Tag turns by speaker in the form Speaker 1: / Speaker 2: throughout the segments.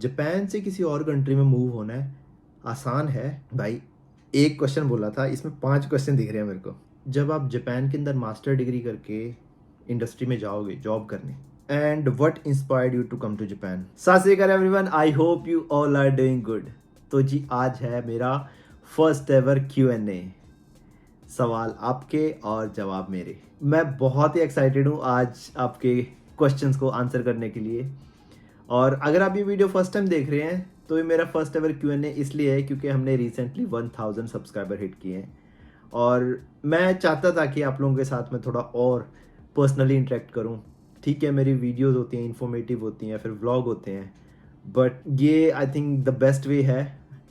Speaker 1: Japan से किसी और कंट्री में मूव होना है आसान है भाई। एक क्वेश्चन बोला था, इसमें 5 क्वेश्चन दिख रहे हैं मेरे को। जब आप जापान के अंदर मास्टर डिग्री करके इंडस्ट्री में जाओगे जॉब करने, and what inspired you to come to Japan. सत श्री अकाल everyone, I hope you all are doing good. तो जी आज है मेरा फर्स्ट एवर Q&A, सवाल आपके और जवाब मेरे। मैं बहुत ही एक्साइटेड हूँ आज आपके क्वेश्चंस को आंसर करने के लिए। और अगर आप ये वीडियो फर्स्ट टाइम देख रहे हैं तो ये मेरा फर्स्ट एवर Q&A इसलिए है क्योंकि हमने रिसेंटली 1000 सब्सक्राइबर हिट किए हैं और मैं चाहता था कि आप लोगों के साथ में थोड़ा और पर्सनली इंटरेक्ट करूं। ठीक है, मेरी वीडियोस होती हैं, इंफॉर्मेटिव होती हैं, फिर व्लॉग होते हैं, बट ये आई थिंक द बेस्ट वे है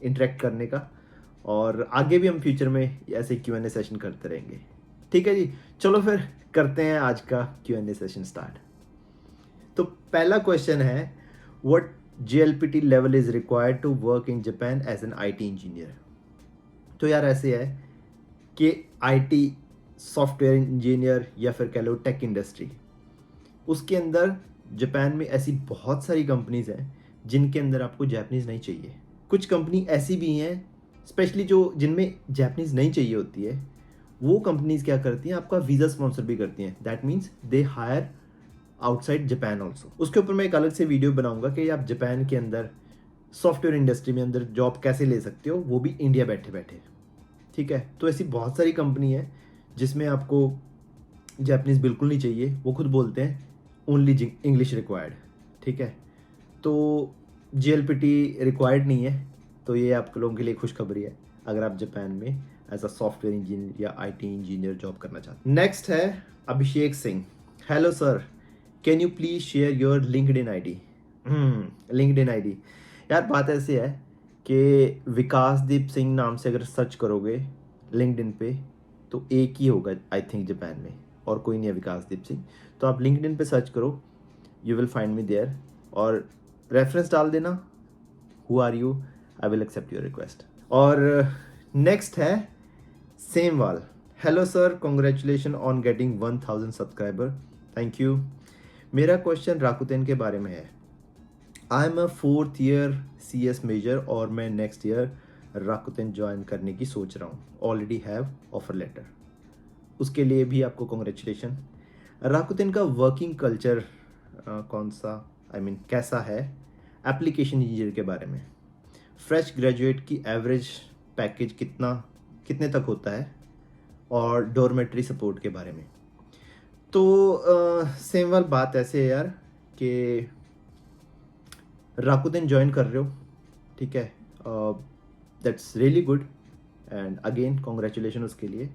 Speaker 1: इंटरेक्ट करने का। और आगे भी हम फ्यूचर में ऐसे Q&A सेशन करते रहेंगे। ठीक है जी, चलो फिर करते हैं आज का Q&A सेशन स्टार्ट। तो पहला क्वेश्चन है, what JLPT level is required to work in Japan as an IT engineer. तो यार ऐसे है कि IT सॉफ्टवेयर इंजीनियर या फिर कह लो टेक इंडस्ट्री, उसके अंदर जापान में ऐसी बहुत सारी कंपनीज हैं जिनके अंदर आपको जापानीज नहीं चाहिए। कुछ कंपनी ऐसी भी हैं स्पेशली जो जिनमें जापानीज नहीं चाहिए होती है, वो कंपनीज क्या करती हैं, आपका वीज़ा स्पॉन्सर भी करती हैं। That means they hire outside Japan also. उसके ऊपर मैं एक अलग से वीडियो बनाऊंगा कि आप जापान के अंदर सॉफ्टवेयर इंडस्ट्री में अंदर जॉब कैसे ले सकते हो, वो भी इंडिया बैठे बैठे। ठीक है, तो ऐसी बहुत सारी कंपनी है जिसमें आपको जापानीज बिल्कुल नहीं चाहिए। वो खुद बोलते हैं ओनली इंग्लिश रिक्वायर्ड। ठीक है, तो JLPT रिक्वायर्ड नहीं है। तो ये आप लोगों के लिए खुशखबरी है अगर आप जापान में एज अ सॉफ्टवेयर इंजीनियर या IT इंजीनियर जॉब करना चाहते हैं। नेक्स्ट है Abhishek Singh. Hello sir, can you please share your LinkedIn ID। LinkedIn ID, यार बात ऐसी है कि विकासदीप सिंह नाम से अगर सर्च करोगे लिंक्डइन पे तो एक ही होगा आई थिंक जापान में, और कोई नहीं है विकासदीप सिंह। तो आप लिंक्डइन पे सर्च करो, you will find me there, और रेफरेंस डाल देना, who are you, I will accept your request. और नेक्स्ट है Semwal. Hello sir, congratulation on getting 1000 subscriber, thank you. मेरा क्वेश्चन राकुतेन के बारे में है। I am a 4th year CS major और मैं नेक्स्ट ईयर राकुतेन ज्वाइन करने की सोच रहा हूँ। Already have offer letter. उसके लिए भी आपको कॉन्ग्रेचुलेशन। राकुतेन का वर्किंग कल्चर कौन सा, आई मीन कैसा है, एप्लीकेशन इंजीनियर के बारे में, फ्रेश ग्रेजुएट की एवरेज पैकेज कितने तक होता है, और डॉर्मेट्री सपोर्ट के बारे में। तो सेम वाल बात ऐसे है यार कि राकुतेन ज्वाइन कर रहे हो, ठीक है, that's really good and again congratulation उसके लिए।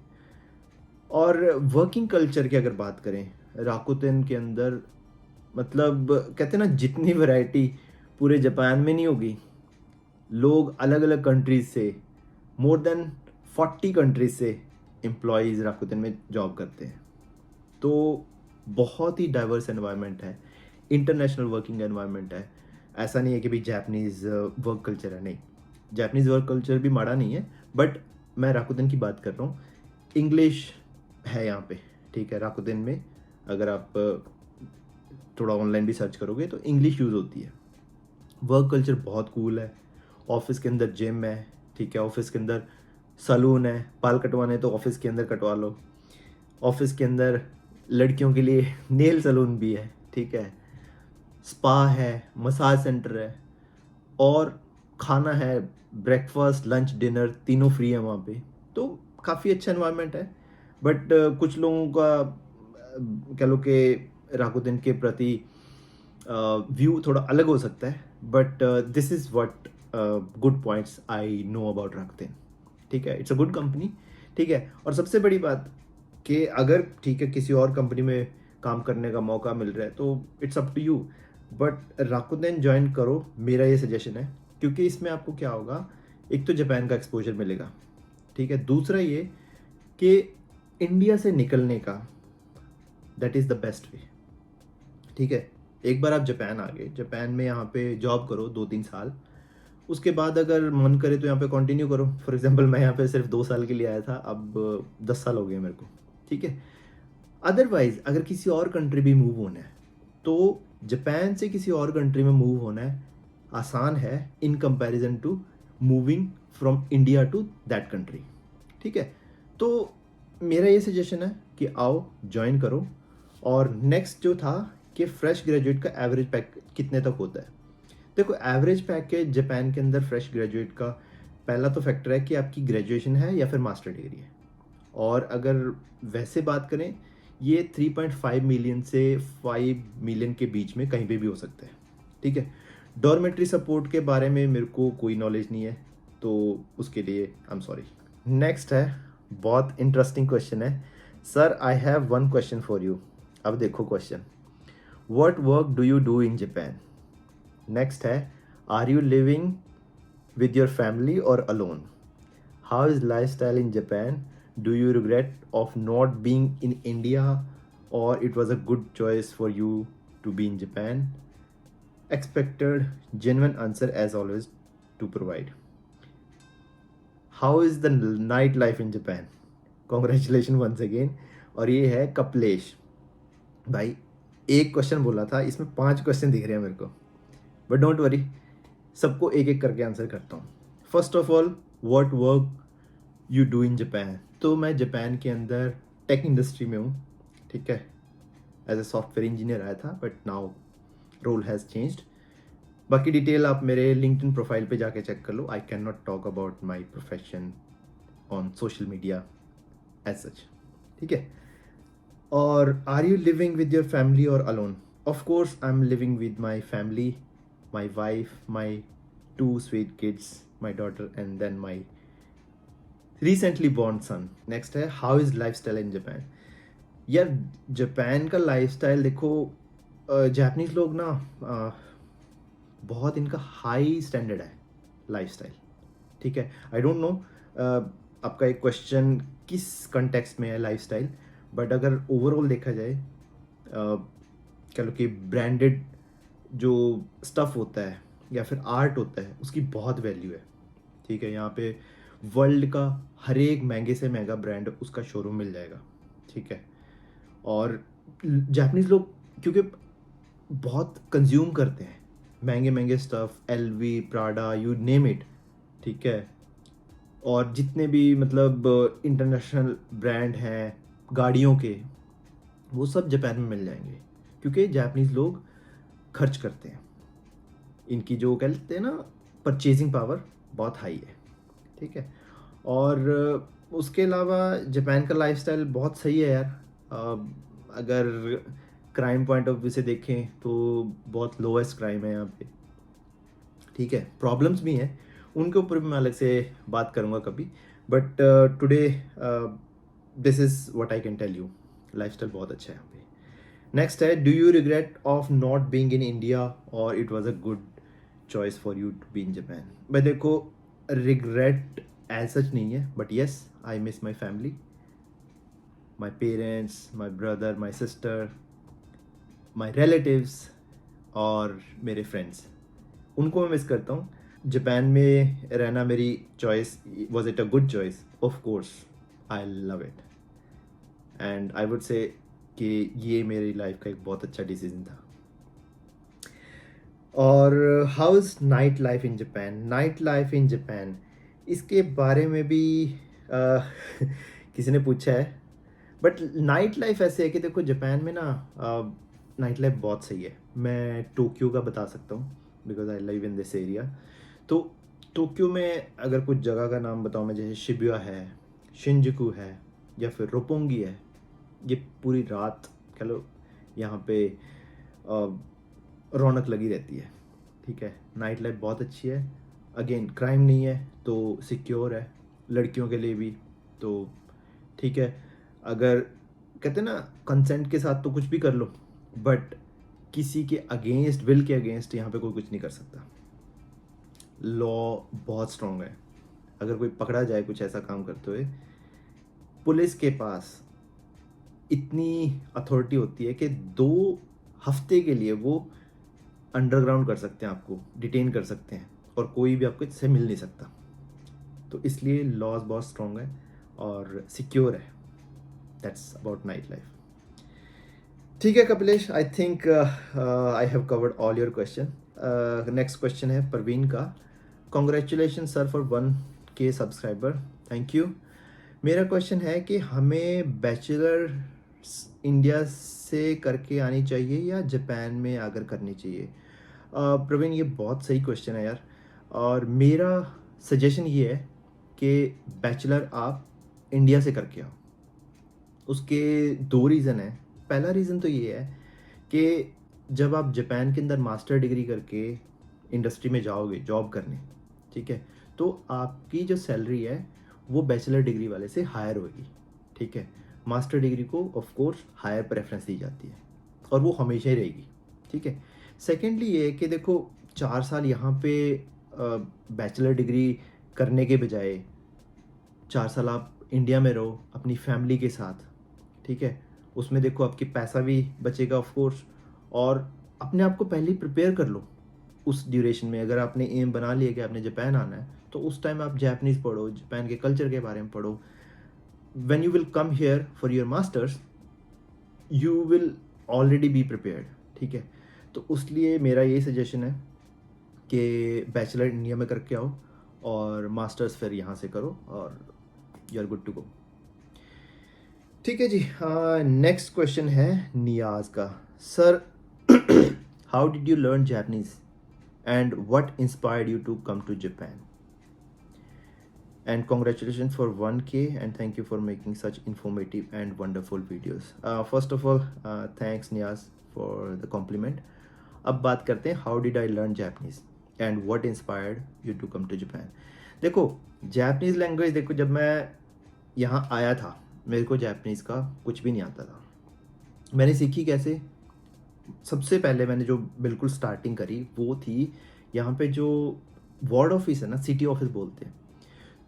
Speaker 1: और वर्किंग कल्चर की अगर बात करें राकुतेन के अंदर, मतलब कहते हैं ना जितनी वैरायटी पूरे जापान में नहीं होगी। लोग अलग अलग कंट्रीज से, मोर देन 40 कंट्रीज से एम्प्लॉयज़ राकुतेन में जॉब करते हैं। तो बहुत ही डाइवर्स एनवायरनमेंट है, इंटरनेशनल वर्किंग एनवायरनमेंट है। ऐसा नहीं है कि भाई जापानीज़ वर्क कल्चर है, नहीं, जापानीज़ वर्क कल्चर भी माड़ा नहीं है, बट मैं राकुतेन की बात कर रहा हूँ। इंग्लिश है यहाँ पे, ठीक है, राकुतेन में अगर आप थोड़ा ऑनलाइन भी सर्च करोगे तो इंग्लिश यूज़ होती है। वर्क कल्चर बहुत कूल है। ऑफिस के अंदर जिम है, ठीक है, ऑफिस के अंदर सलून है, बाल कटवाने तो ऑफिस के अंदर कटवा लो। ऑफिस के अंदर लड़कियों के लिए नेल सलून भी है, ठीक है, स्पा है, मसाज सेंटर है, और खाना है, ब्रेकफास्ट लंच डिनर तीनों फ्री है वहाँ पे। तो काफ़ी अच्छा एनवायरनमेंट है। बट कुछ लोगों का कह लो कि राकुतेन के प्रति व्यू थोड़ा अलग हो सकता है, but this is what good points I know about राकुतेन। ठीक है, इट्स अ गुड कंपनी। ठीक है, और सबसे बड़ी बात कि अगर ठीक है किसी और कंपनी में काम करने का मौका मिल रहा है तो it's up to you, but Rakuten join करो, मेरा ये सजेशन है। क्योंकि इसमें आपको क्या होगा, एक तो जापान का एक्सपोजर मिलेगा, ठीक है, दूसरा ये कि इंडिया से निकलने का दैट इज़ द बेस्ट वे। ठीक है, एक बार आप जापान आ गए, जापान में यहाँ पे जॉब करो 2-3 साल, उसके बाद अगर मन करे तो यहाँ पे कंटिन्यू करो। फॉर एग्जांपल मैं यहाँ पे सिर्फ 2 साल के लिए आया था, अब 10 साल हो गए मेरे को। ठीक है, अदरवाइज अगर किसी और कंट्री भी मूव होना है तो जापान से किसी और कंट्री में मूव होना है आसान है in comparison to moving from India to that country. ठीक है, तो मेरा ये सजेशन है कि आओ ज्वाइन करो। और नेक्स्ट जो था कि फ्रेश ग्रेजुएट का एवरेज पैक कितने तक होता है। देखो, एवरेज पैकेज जापान के अंदर फ्रेश ग्रेजुएट का पहला तो फैक्टर है कि आपकी ग्रेजुएशन है या फिर मास्टर डिग्री है। और अगर वैसे बात करें, ये 3.5 मिलियन से 5 मिलियन के बीच में कहीं पे भी हो सकता है। ठीक है, डॉर्मेट्री सपोर्ट के बारे में मेरे को कोई नॉलेज नहीं है, तो उसके लिए आई एम सॉरी। नेक्स्ट है, बहुत इंटरेस्टिंग क्वेश्चन है। Sir I have one question for you. अब देखो question, what work do you do in Japan. Next है, are you living with your family or alone? How is lifestyle in Japan? Do you regret of not being in India, or it was a good choice for you to be in Japan? Expected genuine answer as always to provide. How is the nightlife in Japan? Congratulations once again. और ये है कपिलेश भाई। एक question बोला था, इसमें 5 question दिख रहे हैं मेरे को, बट डोंट वरी, सबको एक एक करके आंसर करता हूँ। First of all, what work you do in Japan. तो मैं जापान के अंदर टेक इंडस्ट्री में हूँ। ठीक है, एज ए सॉफ्टवेयर इंजीनियर आया था, but now role has changed. बाकी डिटेल आप मेरे लिंक्डइन प्रोफाइल पे जाके चेक कर लो। I can not talk about my profession on social media as such. ठीक है, और are you living with your family और alone. Of course I am living with my family, my wife, my 2 sweet kids, my daughter, and then my recently born son. Next है, how is lifestyle in Japan? यार Japan का lifestyle देखो, Japanese लोग ना बहुत इनका high standard है lifestyle. ठीक है, आई डोंट नो आपका एक क्वेश्चन किस कंटेक्स्ट में है लाइफस्टाइल, बट अगर ओवरऑल देखा जाए, कह लो कि ब्रांडेड जो स्टफ़ होता है या फिर आर्ट होता है, उसकी बहुत वैल्यू है। ठीक है, यहाँ पे वर्ल्ड का हर एक महंगे से महंगा ब्रांड उसका शोरूम मिल जाएगा। ठीक है, और जापानीज़ लोग क्योंकि बहुत कंज्यूम करते हैं महंगे महंगे stuff, LV, Prada, you name it. ठीक है, और जितने भी मतलब इंटरनेशनल ब्रांड हैं गाड़ियों के, वो सब जापान में मिल जाएंगे, क्योंकि जापानीज़ लोग खर्च करते हैं। इनकी जो कहते हैं ना परचेजिंग पावर बहुत हाई है। ठीक है, और उसके अलावा जापान का लाइफस्टाइल बहुत सही है यार। अगर क्राइम पॉइंट ऑफ व्यू से देखें तो बहुत लोएस्ट क्राइम है यहाँ पे। ठीक है, प्रॉब्लम्स भी हैं, उनके ऊपर भी मैं अलग से बात करूँगा कभी, but today this is what I can tell you. Lifestyle बहुत अच्छा है यहाँ पे। नेक्स्ट है, do you regret of not being in India और it was a good choice for you to be in Japan. भाई देखो, रिग्रेट एज सच नहीं है, but yes I miss my family, my parents, my brother, my sister, my relatives और मेरे friends, उनको मैं miss करता हूँ। जापान में रहना मेरी choice, was it a good choice? Of course I love it, and I would say कि ये मेरी लाइफ का एक बहुत अच्छा डिसीजन था। और how is night life in Japan. Night life in Japan, इसके बारे में भी किसी ने पूछा है, बट नाइट लाइफ ऐसे है कि देखो जापान में ना नाइट लाइफ बहुत सही है। मैं टोक्यो का बता सकता हूँ, because I live in this area. तो टोक्यो में अगर कुछ जगह का नाम बताऊँ मैं, जैसे शिबुया है, शिनजुकू है, या फिर रोपोंगी है, ये पूरी रात कह लो यहाँ पे रौनक लगी रहती है। ठीक है, नाइट लाइफ बहुत अच्छी है। अगेन क्राइम नहीं है तो सिक्योर है लड़कियों के लिए भी, तो ठीक है। अगर कहते हैं ना कंसेंट के साथ तो कुछ भी कर लो, बट किसी के अगेंस्ट, विल के अगेंस्ट यहाँ पे कोई कुछ नहीं कर सकता। लॉ बहुत स्ट्रॉन्ग है। अगर कोई पकड़ा जाए कुछ ऐसा काम करते हुए, पुलिस के पास इतनी अथॉरिटी होती है कि 2 हफ्ते के लिए वो अंडरग्राउंड कर सकते हैं, आपको डिटेन कर सकते हैं, और कोई भी आपको इससे मिल नहीं सकता। तो इसलिए लॉज बहुत स्ट्रॉन्ग है और सिक्योर है। That's about night life. ठीक है Kapilesh, I think I have covered all your question. Next question है प्रवीण का। Congratulation sir for 1K subscriber, thank you. मेरा क्वेश्चन है कि हमें बैचलर इंडिया से करके आनी चाहिए या जापान में आकर करनी चाहिए? प्रवीण, ये बहुत सही क्वेश्चन है यार, और मेरा सजेशन ये है कि बैचलर आप इंडिया से करके आओ। उसके दो रीज़न हैं। पहला रीज़न तो ये है कि जब आप जापान के अंदर मास्टर डिग्री करके इंडस्ट्री में जाओगे जॉब करने, ठीक है, तो आपकी जो सैलरी है वो बैचलर डिग्री वाले से हायर होगी, ठीक है। मास्टर डिग्री को ऑफ कोर्स हायर प्रेफरेंस दी जाती है और वो हमेशा ही रहेगी, ठीक है। सेकेंडली ये है कि देखो 4 साल यहाँ पे बैचलर डिग्री करने के बजाय 4 साल आप इंडिया में रहो अपनी फैमिली के साथ, ठीक है। उसमें देखो आपकी पैसा भी बचेगा ऑफ कोर्स, और अपने आप को पहले ही प्रिपेयर कर लो उस ड्यूरेशन में। अगर आपने एम बना लिया कि आपने जापान आना है तो उस टाइम आप जापानीज़ पढ़ो, जापान के कल्चर के बारे में पढ़ो। When you will come here for your masters you will already be prepared, ठीक है। तो उसलिए मेरा यही सजेशन है कि बैचलर इंडिया में करके आओ और मास्टर्स फिर यहाँ से करो और you are good to go, ठीक है जी। नेक्स्ट क्वेश्चन है नियाज का। Sir, how did you learn Japanese and what inspired you to come to Japan? And congratulations for 1K and thank you for making such informative and wonderful videos. First of all, thanks Niaz for the compliment. अब बात करते हैं how did I learn Japanese and what inspired you to come to Japan. देखो Japanese language, देखो जब मैं यहाँ आया था मेरे को जापानीज़ का कुछ भी नहीं आता था। मैंने सीखी कैसे? सबसे पहले मैंने जो बिल्कुल स्टार्टिंग करी वो थी यहाँ पे जो वार्ड ऑफिस है ना, सिटी ऑफिस बोलते हैं,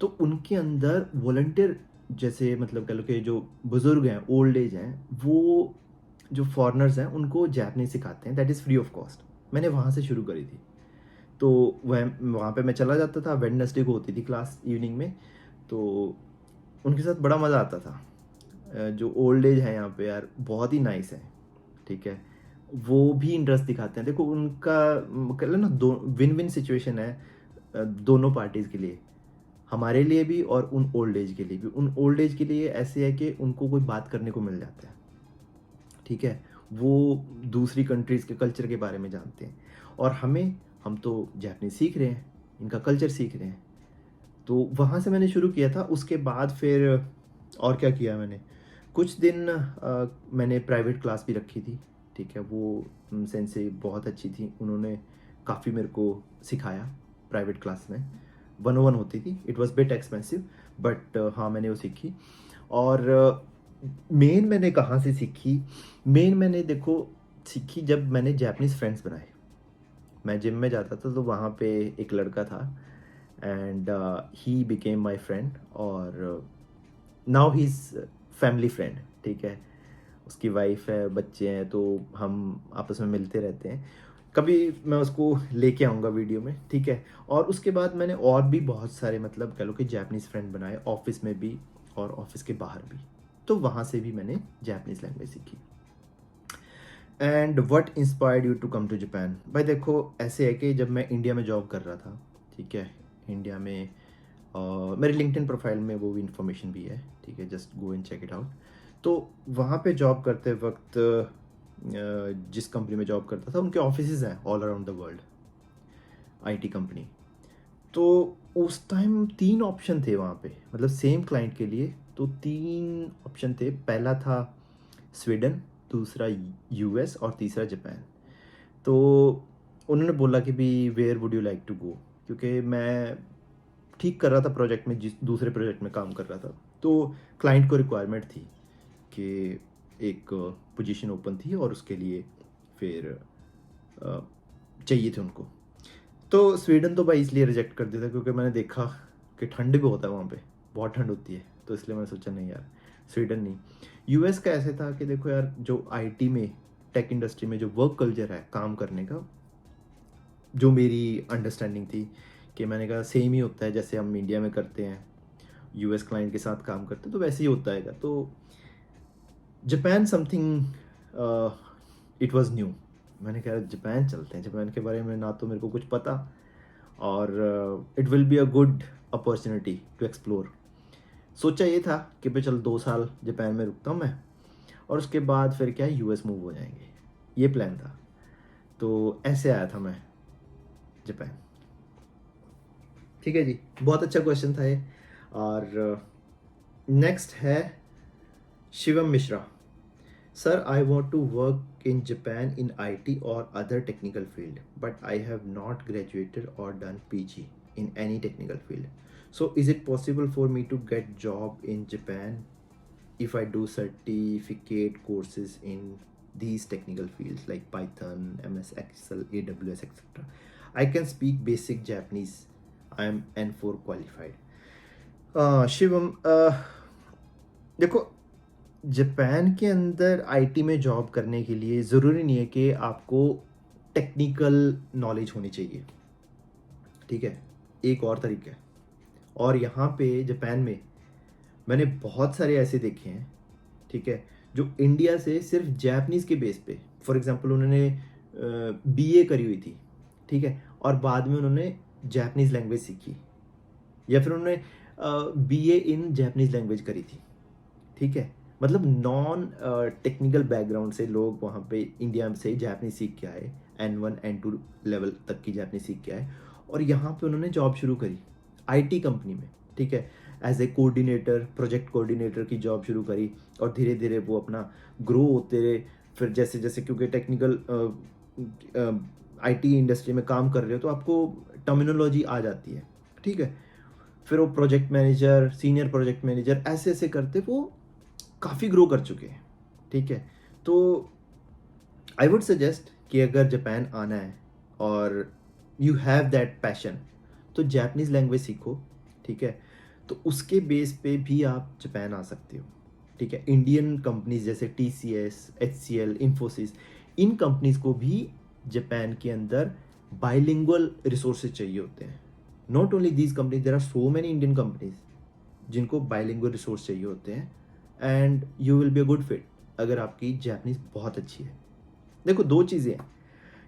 Speaker 1: तो उनके अंदर वॉलंटियर जैसे मतलब कह लो कि जो बुज़ुर्ग हैं, ओल्ड एज हैं, वो जो फॉरेनर्स हैं उनको जापानीज़ सिखाते हैं, that is free of cost. मैंने वहाँ से शुरू करी थी। तो वहाँ पे मैं चला जाता था, वेडनेसडे को होती थी क्लास इवनिंग में, तो उनके साथ बड़ा मज़ा आता था। जो ओल्ड एज है यहाँ पे यार बहुत ही नाइस है, ठीक है। वो भी इंटरेस्ट दिखाते हैं। देखो उनका कह लो ना, दो विन विन सिचुएशन है दोनों पार्टीज़ के लिए, हमारे लिए भी और उन ओल्ड एज के लिए भी। उन ओल्ड एज के लिए ऐसे है कि उनको कोई बात करने को मिल जाता है, ठीक है। वो दूसरी कंट्रीज़ के कल्चर के बारे में जानते हैं, और हम तो जापानीज़ सीख रहे हैं, इनका कल्चर सीख रहे हैं। तो वहाँ से मैंने शुरू किया था। उसके बाद फिर और क्या किया मैंने, कुछ दिन मैंने प्राइवेट क्लास भी रखी थी, ठीक है। वो सेंसे बहुत अच्छी थी, उन्होंने काफ़ी मेरे को सिखाया प्राइवेट क्लास में। 101 होती थी, it was bit expensive, but हाँ मैंने वो सीखी। और मेन मैंने कहाँ से सीखी, मेन मैंने देखो सीखी जब मैंने जापानीज़ फ्रेंड्स बनाए। मैं जिम में जाता था तो वहाँ पे एक लड़का था and he became my friend, और now he is family friend, ठीक है। उसकी वाइफ है, बच्चे हैं, तो हम आपस में मिलते रहते हैं। कभी मैं उसको लेके आऊँगा वीडियो में, ठीक है। और उसके बाद मैंने और भी बहुत सारे मतलब कह लो कि जापानीज़ फ्रेंड बनाए, ऑफिस में भी और ऑफिस के बाहर भी। तो वहाँ से भी मैंने जापानीज़ लैंग्वेज सीखी। And what inspired you to come to Japan? भाई देखो ऐसे है कि जब मैं इंडिया में जॉब कर रहा था, ठीक है, इंडिया में मेरे लिंक्डइन प्रोफाइल में वो भी इंफॉर्मेशन भी है, ठीक है, just go and check it out. तो वहाँ पे जॉब करते वक्त जिस कंपनी में जॉब करता था उनके ऑफिसेज हैं all around the world, IT company. तो उस टाइम 3 ऑप्शन थे वहाँ पे, मतलब सेम क्लाइंट के लिए तो 3 ऑप्शन थे। पहला था स्वीडन, दूसरा यूएस और तीसरा जापान। तो उन्होंने बोला कि भी where would you like to go, क्योंकि मैं ठीक कर रहा था प्रोजेक्ट में, जिस दूसरे प्रोजेक्ट में काम कर रहा था। तो क्लाइंट को रिक्वायरमेंट थी कि एक पोजीशन ओपन थी और उसके लिए फिर चाहिए थे उनको। तो स्वीडन तो भाई इसलिए रिजेक्ट कर दिया था क्योंकि मैंने देखा कि ठंड भी होता है वहाँ पे, बहुत ठंड होती है, तो इसलिए मैंने सोचा नहीं यार स्वीडन नहीं। यूएस का ऐसे था कि देखो यार जो आईटी में, टेक इंडस्ट्री में जो वर्क कल्चर है काम करने का, जो मेरी अंडरस्टैंडिंग थी कि मैंने कहा सेम ही होता है जैसे हम इंडिया में करते हैं, यूएस क्लाइंट के साथ काम करते हैं तो वैसे ही होता है। तो Japan something it was new, मैंने कहा जापान चलते हैं, जापान के बारे में ना तो मेरे को कुछ पता, और it will be a good opportunity to explore. सोचा ये था कि भाई चल 2 साल जापान में रुकता हूँ मैं, और उसके बाद फिर क्या है यूएस मूव हो जाएंगे, ये प्लान था। तो ऐसे आया था मैं जापान। ठीक है जी, बहुत अच्छा क्वेश्चन था ये। और नेक्स्ट है Shivam Mishra. Sir, I want to work in Japan in IT or other technical field, but I have not graduated or done PG in any technical field. So, is it possible for me to get job in Japan if I do certificate courses in these technical fields like Python, MS Excel, AWS, etc.? I can speak basic Japanese. I am N4 qualified. Shivam, देखो, Japan के अंदर IT में job करने के लिए ज़रूरी नहीं है कि आपको टेक्निकल नॉलेज होनी चाहिए। ठीक है, एक और तरीका है। और यहाँ पे जापान में मैंने बहुत सारे ऐसे देखे हैं, ठीक है, जो इंडिया से सिर्फ जापानीज़ के बेस पे, फॉर एग्जांपल उन्होंने बीए करी हुई थी, ठीक है, और बाद में उन्होंने जापानीज़ लैंग्वेज सीखी, या फिर उन्होंने बीए इन जापानीज़ लैंग्वेज करी थी। ठीक है, मतलब नॉन टेक्निकल बैकग्राउंड से लोग वहाँ पे इंडिया से जापानीज सीख के आए, N1 N2 लेवल तक की जापानीज सीख के आए, और यहाँ पे उन्होंने जॉब शुरू करी आईटी कंपनी में। ठीक है, as a coordinator, project coordinator की जॉब शुरू करी, और धीरे धीरे वो अपना ग्रो होते रहे। फिर जैसे जैसे, क्योंकि टेक्निकल आईटी इंडस्ट्री में काम कर रहे हो तो आपको टर्मिनोलॉजी आ जाती है। ठीक है, फिर वो project manager, senior project manager, ऐसे ऐसे करते वो काफ़ी ग्रो कर चुके हैं। ठीक है, तो आई वुड सजेस्ट कि अगर जापान आना है और यू हैव दैट पैशन, तो जापानीज़ लैंग्वेज सीखो। ठीक है, तो उसके बेस पे भी आप जापान आ सकते हो। ठीक है, इंडियन कंपनीज जैसे TCS, HCL, इन्फोसिस, इन कंपनीज को भी जापान के अंदर बाइलिंगुअल रिसोर्सेज चाहिए होते हैं। Not only these companies, there are so many Indian companies जिनको बाइलिंगुअल रिसोर्स चाहिए होते हैं, and you will be a good fit अगर आपकी जापानीज़ बहुत अच्छी है। देखो, दो चीज़ें हैं,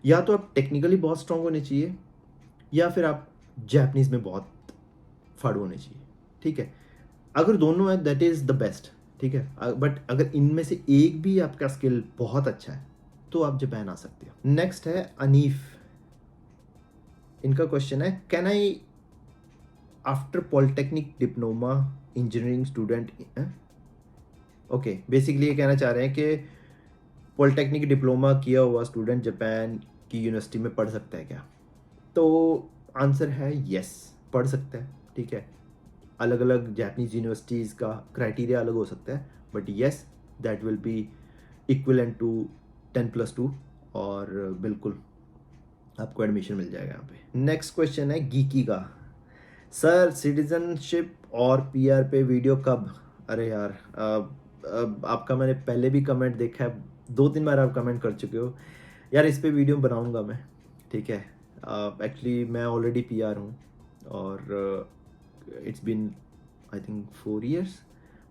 Speaker 1: या तो आप टेक्निकली बहुत स्ट्रांग होने चाहिए, या फिर आप जापानीज़ में बहुत फाड़ू होने चाहिए। ठीक है, अगर दोनों है दैट इज़ द बेस्ट। ठीक है, बट अगर इनमें से एक भी आपका स्किल बहुत अच्छा है तो आप जापान आ सकते हो। नेक्स्ट है अनीफ। इनका क्वेश्चन है, can I after polytechnic diploma engineering student. Okay, basically ये कहना चाह रहे हैं कि पॉलिटेक्निक डिप्लोमा किया हुआ स्टूडेंट जापान की यूनिवर्सिटी में पढ़ सकता है क्या? तो आंसर है यस, पढ़ सकता है। ठीक है, अलग अलग जापानीज़ यूनिवर्सिटीज़ का क्राइटेरिया अलग हो सकता है, but yes, that will be equivalent to 10+2, और बिल्कुल आपको एडमिशन मिल जाएगा यहाँ पे। नेक्स्ट क्वेश्चन है गीकी का। सर, सिटीजनशिप और PR पे वीडियो कब? अरे यार, आपका मैंने पहले भी कमेंट देखा है, 2-3 बार आप कमेंट कर चुके हो यार। इस पे वीडियो बनाऊंगा मैं। ठीक है, एक्चुअली मैं ऑलरेडी PR हूँ, और it's been I think 4 years,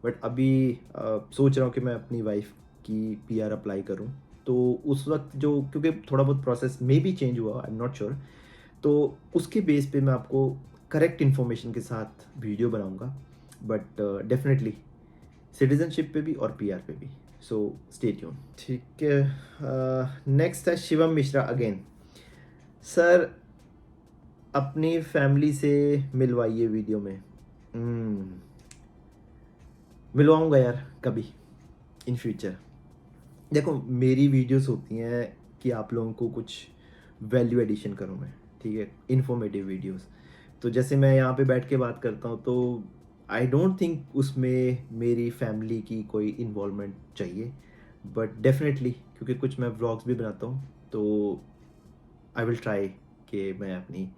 Speaker 1: but अभी सोच रहा हूँ कि मैं अपनी वाइफ की PR अप्लाई करूँ। तो उस वक्त जो, क्योंकि थोड़ा बहुत प्रोसेस में भी चेंज हुआ, आई एम नॉट श्योर, तो उसके बेस पे मैं आपको करेक्ट इन्फॉर्मेशन के साथ वीडियो बनाऊंगा, बट डेफिनेटली सिटीजनशिप पे भी और PR पे भी। So stay tune. ठीक है, नेक्स्ट है शिवम मिश्रा अगेन। सर, अपनी फैमिली से मिलवाइए वीडियो में। मिलवाऊंगा यार कभी इन फ्यूचर। देखो, मेरी वीडियोस होती हैं कि आप लोगों को कुछ वैल्यू एडिशन करूँ मैं। ठीक है, इन्फॉर्मेटिव वीडियोस। तो जैसे मैं यहाँ पे बैठ के बात करता हूँ, तो आई डोंट थिंक उसमें मेरी फैमिली की कोई इन्वॉल्वमेंट चाहिए, बट डेफिनेटली क्योंकि कुछ मैं व्लॉग्स भी बनाता हूँ, तो आई विल ट्राई कि मैं अपनी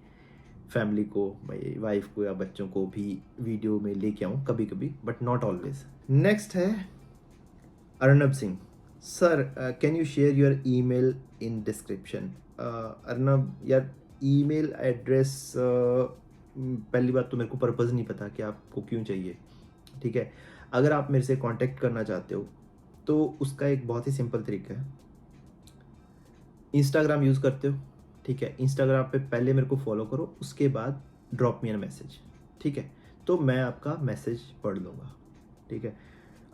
Speaker 1: फैमिली को, मेरी वाइफ को या बच्चों को भी वीडियो में लेके आऊँ कभी कभी, बट नॉट ऑलवेज। नेक्स्ट है Arnab Singh. Sir, can you share your email in description? Arnab यार, ईमेल एड्रेस, पहली बात तो मेरे को पर्पज़ नहीं पता कि आपको क्यों चाहिए। ठीक है, अगर आप मेरे से कांटेक्ट करना चाहते हो तो उसका एक बहुत ही सिंपल तरीका है। इंस्टाग्राम यूज़ करते हो, ठीक है, इंस्टाग्राम पे पहले मेरे को फॉलो करो, उसके बाद ड्रॉप मी अ मैसेज, ठीक है, तो मैं आपका मैसेज पढ़ लूँगा, ठीक है।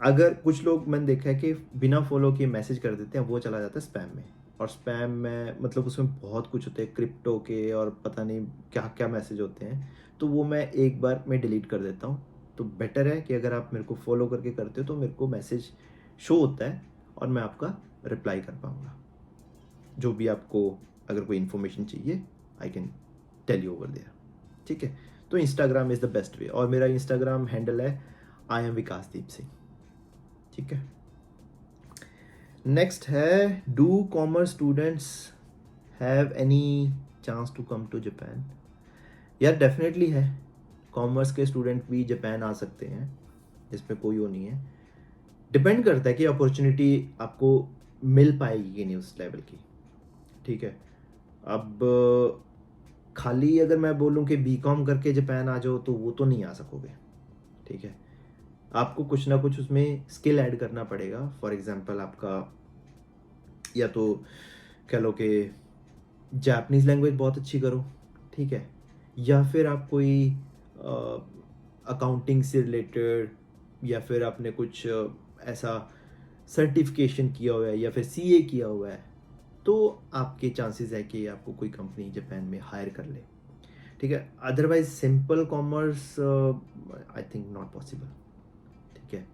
Speaker 1: अगर कुछ लोग मैंने देखा है कि बिना फॉलो किए मैसेज कर देते हैं, वो चला जाता है स्पैम में, और स्पैम में मतलब उसमें बहुत कुछ होते हैं क्रिप्टो के और पता नहीं क्या क्या मैसेज होते हैं, तो वो मैं एक बार में डिलीट कर देता हूँ। तो बेटर है कि अगर आप मेरे को फॉलो करके करते हो तो मेरे को मैसेज शो होता है और मैं आपका रिप्लाई कर पाऊँगा। जो भी आपको अगर कोई इन्फॉर्मेशन चाहिए, I can tell you over there, ठीक है। तो Instagram is the best way, और मेरा इंस्टाग्राम हैंडल है आई एम विकासदीप सिंह, ठीक है। नेक्स्ट है, do commerce students have any chance to come to Japan? यार डेफिनेटली है, कॉमर्स के स्टूडेंट भी जापान आ सकते हैं, इसमें कोई वो नहीं है। डिपेंड करता है कि अपॉर्चुनिटी आपको मिल पाएगी कि नहीं उस लेवल की, ठीक है। अब खाली अगर मैं बोलूँ कि बीकॉम करके जापान आ जाओ तो वो तो नहीं आ सकोगे, ठीक है। आपको कुछ ना कुछ उसमें स्किल ऐड करना पड़ेगा। फॉर एग्जांपल आपका या तो कह लो कि जापानीज़ लैंग्वेज बहुत अच्छी करो, ठीक है, या फिर आप कोई अकाउंटिंग से रिलेटेड, या फिर आपने कुछ ऐसा सर्टिफिकेशन किया हुआ है या फिर सीए किया हुआ है, तो आपके चांसेस है कि आपको कोई कंपनी जापान में हायर कर ले, ठीक है। Otherwise simple commerce I think not possible, ठीक है।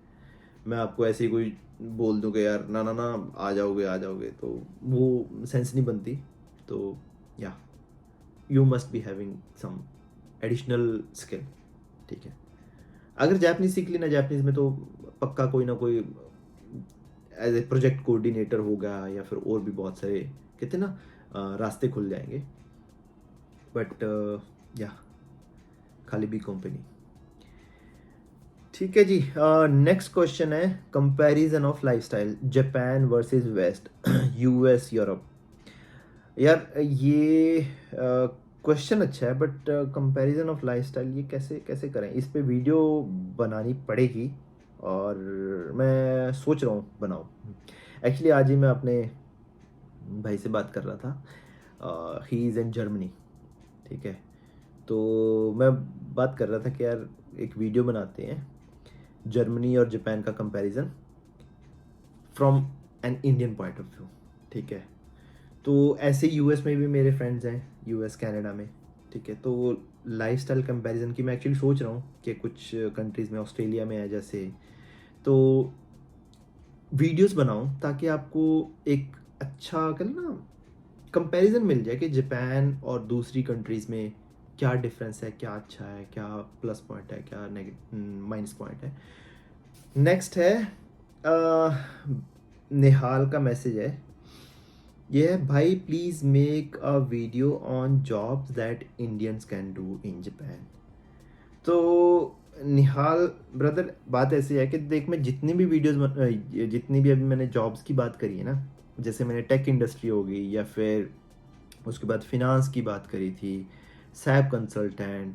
Speaker 1: मैं आपको ऐसे ही कोई बोल दूं कि यार ना ना ना आ जाओगे तो वो सेंस नहीं बनती। तो या you must be having some additional skill, ठीक है। अगर जापानीज सीख ली ना, जापानीज में तो पक्का कोई ना कोई एज ए प्रोजेक्ट कोऑर्डिनेटर होगा, या फिर और भी बहुत सारे कहते हैं ना रास्ते खुल जाएंगे। बट या खाली बी कंपनी, ठीक है जी। नेक्स्ट क्वेश्चन है, comparison of lifestyle Japan versus West, US Europe. यार ये क्वेश्चन अच्छा है, बट कंपैरिजन ऑफ लाइफस्टाइल ये कैसे कैसे करें, इस पे वीडियो बनानी पड़ेगी, और मैं सोच रहा हूँ बनाऊँ। एक्चुअली आज ही मैं अपने भाई से बात कर रहा था, ही इज़ इन जर्मनी, ठीक है। तो मैं बात कर रहा था कि यार एक वीडियो बनाते हैं जर्मनी और जापान का comparison from an Indian point of view, ठीक है। तो ऐसे यूएस में भी मेरे फ्रेंड्स हैं, यूएस कनाडा में, ठीक है। तो लाइफस्टाइल कंपैरिजन की मैं एक्चुअली सोच रहा हूँ कि कुछ कंट्रीज़ में, ऑस्ट्रेलिया में है जैसे, तो वीडियोस बनाऊं ताकि आपको एक अच्छा कल ना कंपैरिजन मिल जाए कि जापान और दूसरी कंट्रीज़ में क्या डिफरेंस है, क्या अच्छा है, क्या प्लस पॉइंट है, क्या माइनस पॉइंट है। नेक्स्ट है निहाल का मैसेज है, ये है, भाई please make a video on jobs that Indians can do in Japan. तो निहाल ब्रदर, बात ऐसी है कि देख, मैं जितनी भी जितनी भी अभी मैंने जॉब्स की बात करी है ना, जैसे मैंने टेक इंडस्ट्री हो गई, या फिर उसके बाद फिनांस की बात करी थी, सैप कंसल्टेंट,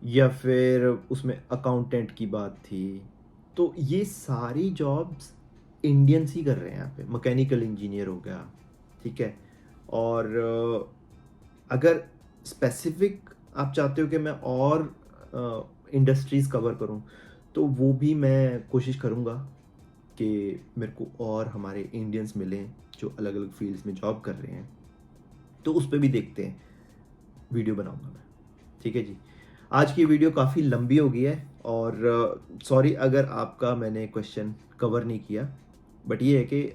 Speaker 1: या फिर उसमें अकाउंटेंट की बात थी, तो ये सारी जॉब्स इंडियंस ही कर रहे हैं यहाँ पे। मैकेनिकल इंजीनियर हो गया, ठीक है। और अगर स्पेसिफिक आप चाहते हो कि मैं और इंडस्ट्रीज़ कवर करूं, तो वो भी मैं कोशिश करूंगा कि मेरे को और हमारे इंडियंस मिलें जो अलग अलग फील्ड्स में जॉब कर रहे हैं, तो उस पर भी देखते हैं, वीडियो बनाऊंगा मैं, ठीक है जी। आज की वीडियो काफ़ी लंबी हो गई है, और सॉरी अगर आपका मैंने क्वेश्चन कवर नहीं किया, बट ये है कि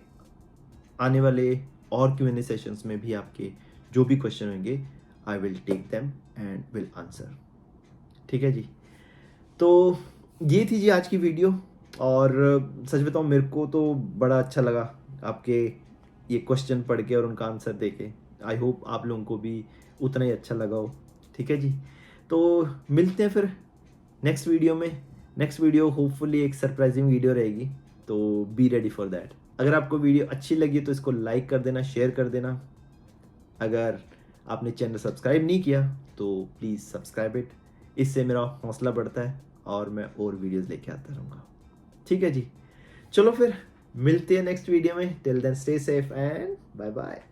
Speaker 1: आने वाले और Q&A सेशंस में भी आपके जो भी क्वेश्चन होंगे, I will take them and will answer, ठीक है जी। तो ये थी जी आज की वीडियो, और सच बताऊँ मेरे को तो बड़ा अच्छा लगा आपके ये क्वेश्चन पढ़ के और उनका आंसर दे के। आई होप आप लोगों को भी उतना ही अच्छा लगा हो, ठीक है जी। तो मिलते हैं फिर नेक्स्ट वीडियो में। नेक्स्ट वीडियो होपफुली एक सरप्राइजिंग वीडियो रहेगी, तो बी रेडी फॉर दैट। अगर आपको वीडियो अच्छी लगी तो इसको लाइक कर देना, शेयर कर देना। अगर आपने चैनल सब्सक्राइब नहीं किया तो प्लीज़ सब्सक्राइब इट, इससे मेरा हौसला बढ़ता है और मैं और वीडियोस लेके आता रहूँगा, ठीक है जी। चलो फिर मिलते हैं नेक्स्ट वीडियो में, till then stay safe and bye bye.